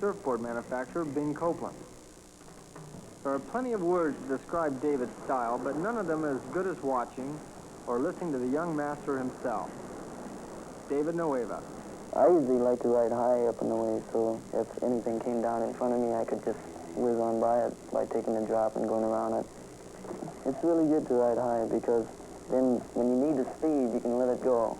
surfboard manufacturer Bing Copeland. There are plenty of words to describe David's style, but none of them as good as watching or listening to the young master himself. David Nueva. I usually like to ride high up in the wave, so if anything came down in front of me, I could just whiz on by it by taking a drop and going around it. It's really good to ride high because then when you need the speed, you can let it go.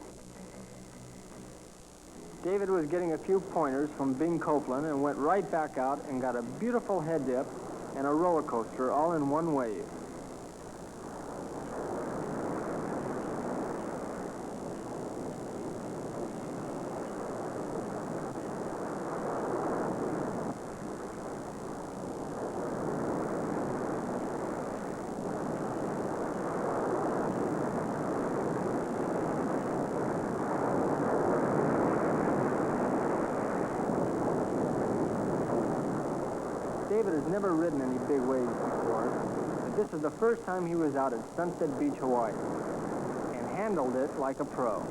David was getting a few pointers from Bing Copeland and went right back out and got a beautiful head dip and a roller coaster all in one wave. David has never ridden any big waves before, but this is the first time he was out at Sunset Beach, Hawaii, and handled it like a pro.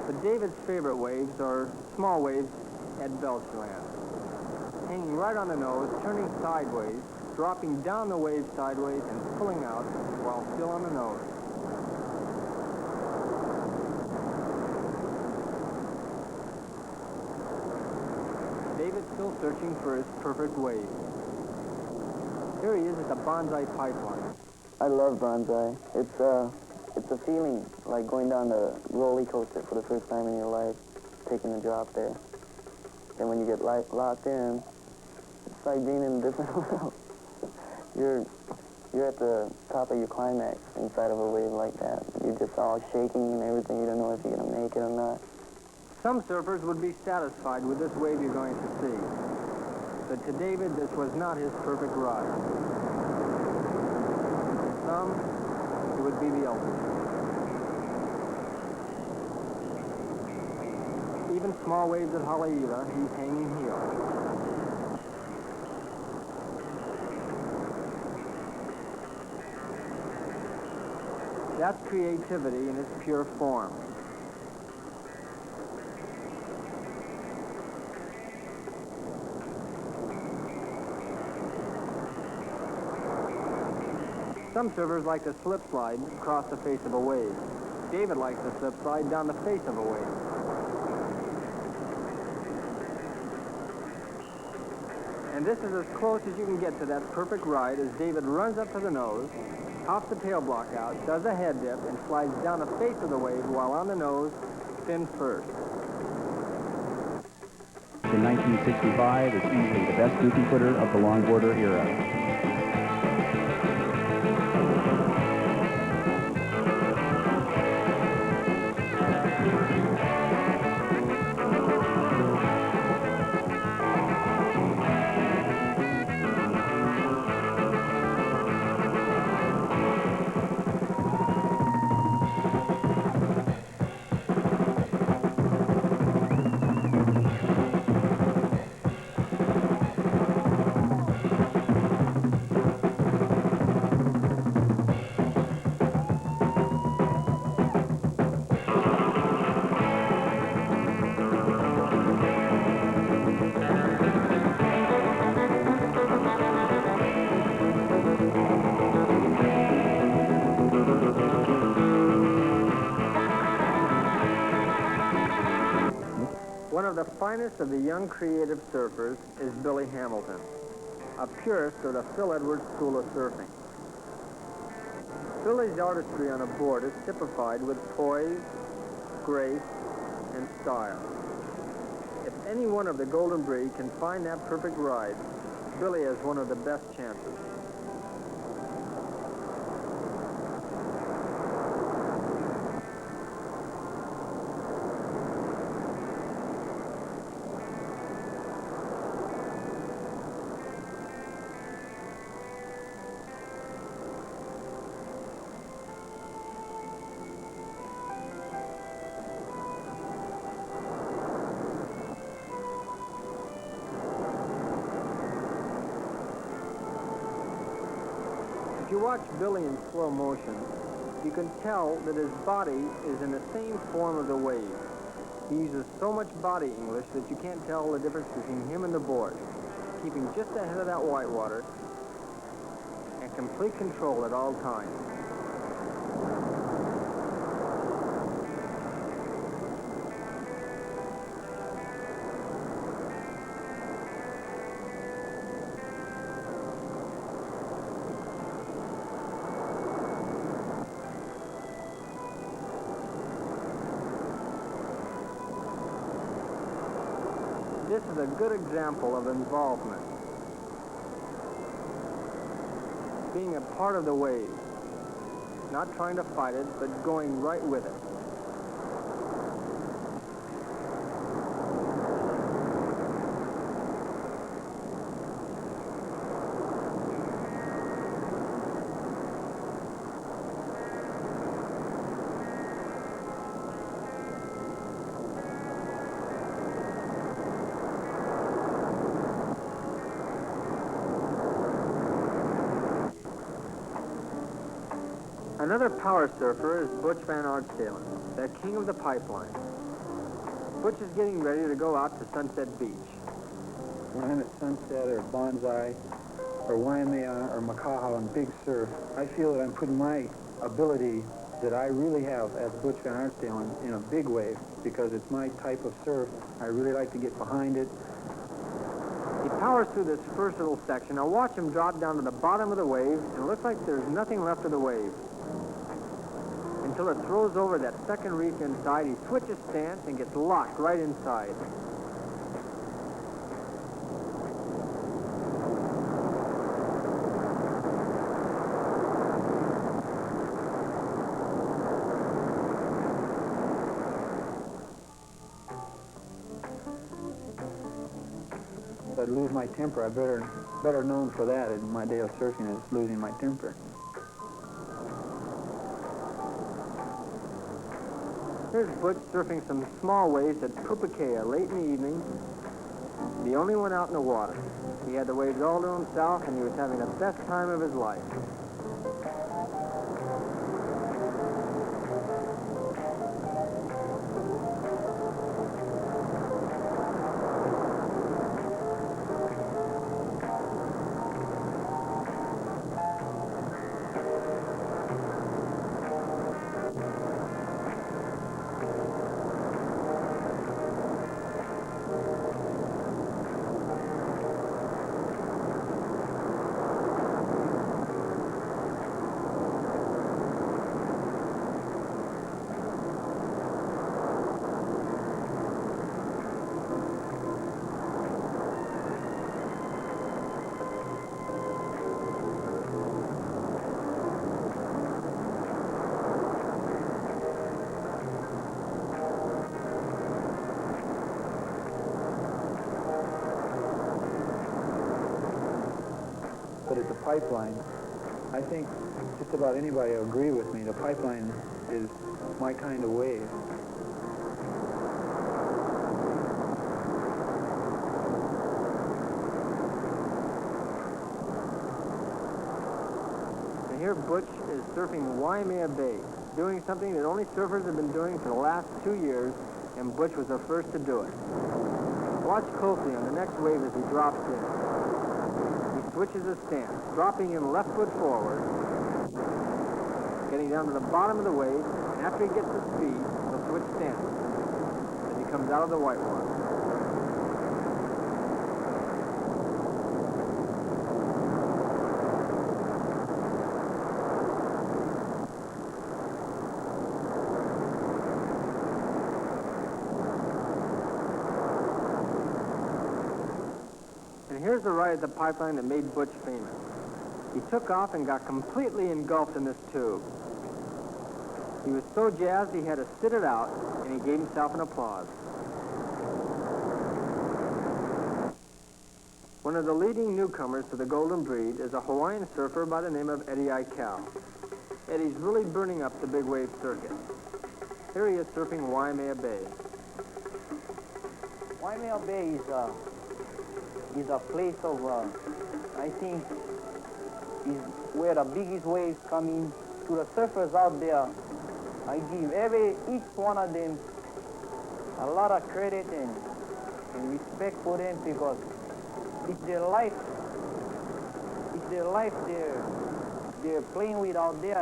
But David's favorite waves are small waves at Belchland, hanging right on the nose, turning sideways, dropping down the wave sideways, and pulling out while still on the nose. David's still searching for his perfect wave. Here he is at the Bonsai Pipeline. I love Bonsai. It's a feeling like going down the roller coaster for the first time in your life, taking a drop there. And when you get locked in, it's like being in a different world. You're at the top of your climax inside of a wave like that. You're just all shaking and everything. You don't know if you're going to make it or not. Some surfers would be satisfied with this wave you're going to see. But to David, this was not his perfect ride. To some, it would be the ultimate. Even small waves at Haleiwa, he's hanging heel. That's creativity in its pure form. Some surfers like to slip slide across the face of a wave. David likes to slip slide down the face of a wave. And this is as close as you can get to that perfect ride as David runs up to the nose, pops the tail block out, does a head dip, and slides down the face of the wave while on the nose, fin first. In 1965, is easily the best goofy footer of the longboarder era. One of the finest of the young creative surfers is Billy Hamilton, a purist of the Phil Edwards School of Surfing. Billy's artistry on a board is typified with poise, grace, and style. If any one of the Golden Breed can find that perfect ride, Billy has one of the best chances. If you watch Billy in slow motion, you can tell that his body is in the same form of the wave. He uses so much body English that you can't tell the difference between him and the board, keeping just ahead of that whitewater and complete control at all times. This is a good example of involvement. Being a part of the wave. Not trying to fight it, but going right with it. Another power surfer is Butch Van Aartshalen, the king of the pipeline. Butch is getting ready to go out to Sunset Beach. When I'm at Sunset or Bonsai or Waimea or Makaha on big surf, I feel that I'm putting my ability that I really have as Butch Van Aartshalen in a big wave because it's my type of surf. I really like to get behind it. He powers through this first little section. Now watch him drop down to the bottom of the wave, and it looks like there's nothing left of the wave. Until it throws over that second reef inside, he switches stance and gets locked right inside. If I'd lose my temper, I better known for that in my day of surfing is losing my temper. Here's Butch surfing some small waves at Pupukea late in the evening. The only one out in the water. He had the waves all to himself, and he was having the best time of his life. But at the pipeline, I think just about anybody will agree with me. The pipeline is my kind of wave. And here Butch is surfing Waimea Bay, doing something that only surfers have been doing for the last 2 years, and Butch was the first to do it. Watch closely on the next wave as he drops in. Switches his stance, dropping in left foot forward, getting down to the bottom of the wave, and after he gets to speed, he'll switch stance as he comes out of the whitewater. And here's the ride at the pipeline that made Butch famous. He took off and got completely engulfed in this tube. He was so jazzed he had to sit it out, and he gave himself an applause. One of the leading newcomers to the Golden Breed is a Hawaiian surfer by the name of Eddie Aikau. Eddie's really burning up the big wave circuit. Here he is surfing Waimea Bay. Waimea Bay is a place of, I think, is where the biggest waves come in to the surfers out there, I give each one of them a lot of credit and respect for them because it's their life. It's their life they're playing with out there,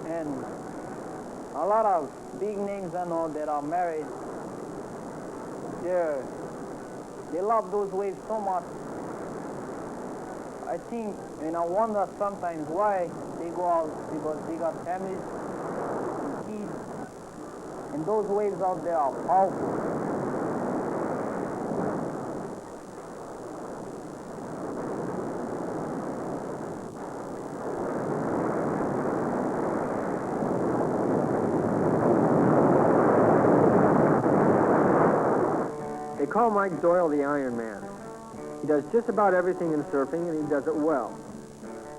and a lot of big names and all that are married. They love those waves so much. I think, and I wonder sometimes why they go out, because they got families and kids, and those waves out there are powerful. They call Mike Doyle the Iron Man. He does just about everything in surfing, and he does it well.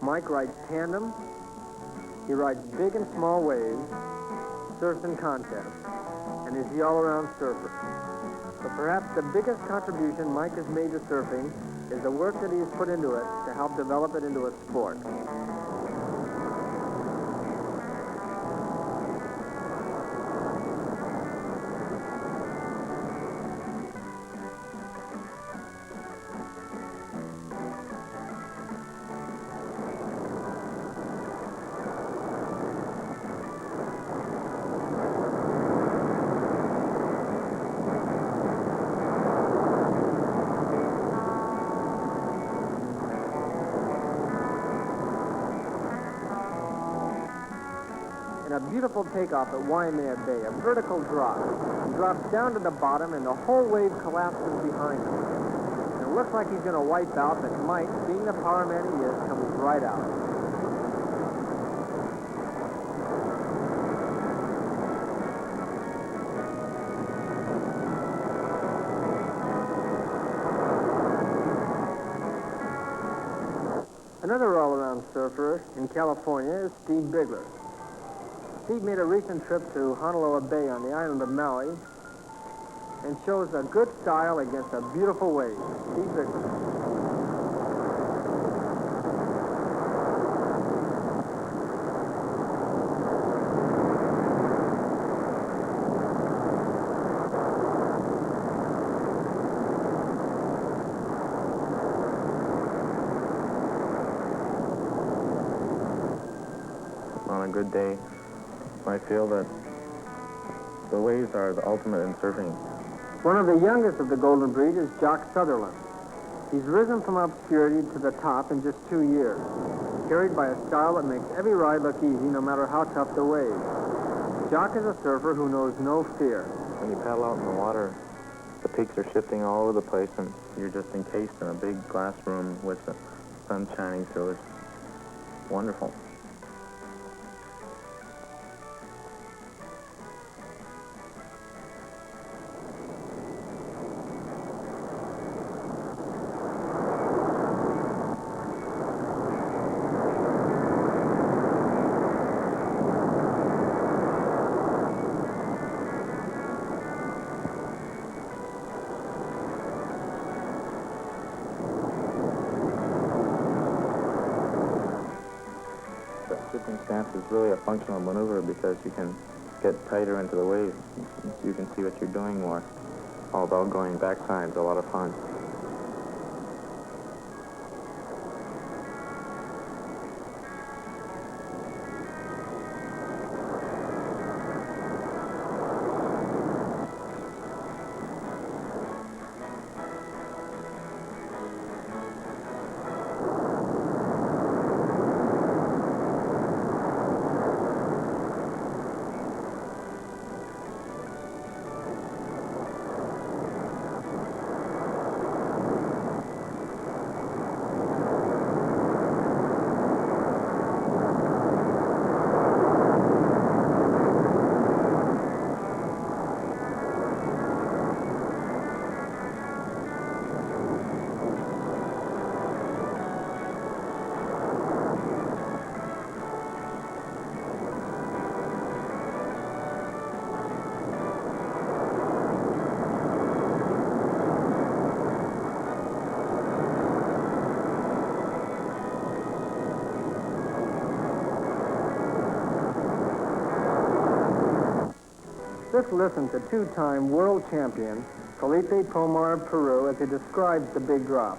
Mike rides tandem, he rides big and small waves, surfs in contests, and is the all-around surfer. But perhaps the biggest contribution Mike has made to surfing is the work that he has put into it to help develop it into a sport. In a beautiful takeoff at Waimea Bay, a vertical drop. He drops down to the bottom and the whole wave collapses behind him. And it looks like he's going to wipe out, but Mike, being the power man he is, comes right out. Another all-around surfer in California is Steve Bigler. Steve made a recent trip to Honolulu Bay on the island of Maui and shows a good style against a beautiful wave. Steve Bigler. On a good day, I feel that the waves are the ultimate in surfing. One of the youngest of the Golden Breed is Jock Sutherland. He's risen from obscurity to the top in just 2 years, carried by a style that makes every ride look easy no matter how tough the waves. Jock is a surfer who knows no fear. When you paddle out in the water, the peaks are shifting all over the place, and you're just encased in a big glass room with the sun shining through it. Wonderful. Shifting stance is really a functional maneuver because you can get tighter into the waves. You can see what you're doing more. Although going backside's a lot of fun. Just listen to two-time world champion Felipe Pomar of Peru as he describes the big drop.